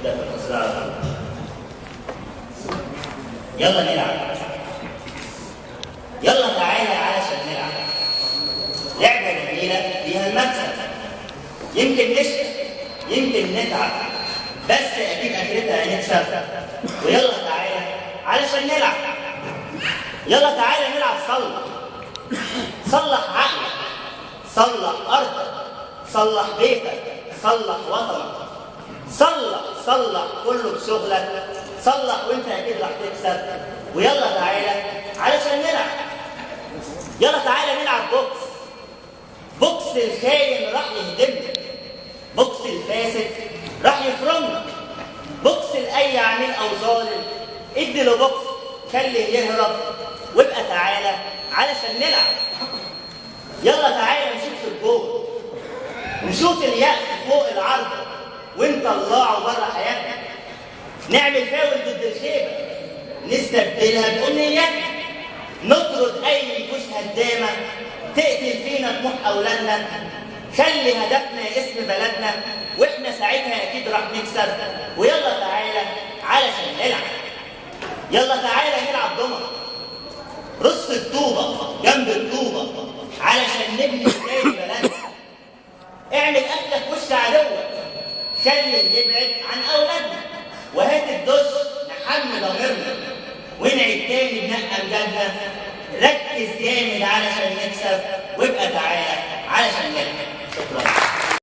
نبدأ في القصيدة على طول. يلا نلعب. يلا تعالى علشان نلعب. لعبة جميلة فيها المكسب. يمكن نشقى، يمكن نتعب، بس أكيد آخرتها هنكسب. ويلا تعالى علشان نلعب. يلا تعالى نلعب صلح. صلح عقلك، صلح أرضك، صلح بيتك، صلح وطنك. صلح كله بشغلك، صلح وانت اكيد راح تكسب. ويلا تعالى علشان نلعب. يلا تعالى نلعب بوكس. بوكس الخاين راح يهدمنا، بوكس الفاسد راح يفرمنا، بوكس لاي عميل او ظالم ادي له بوكس خليه يهرب. وابقى تعالى علشان نلعب. يلا تعالى نشوط في الجول، نشوط اليأس فوق العرض ونطلعه بره حياتنا. نعمل فاول ضد الخيبة نستبدلها بأمنياتنا. نطرد أي نفوس هدامة تقتل فينا طموح أولادنا. خلي هدفنا اسم بلدنا، وإحنا ساعتها أكيد راح نكسب. ويلا تعالى علشان نلعب. يلا تعالى نلعب ضمن. رص الطوبة جنب الطوبة علشان نبني تاني بلدنا. اعمل قفلة في وش عدوك خليه يبعد عن أولادنا. وهات الدش نحمي ضميرنا ونعيد تاني بنقى مجدنا. ركز جامد علشان نكسب، وابقى تعالى علشان نلعب. شكرا.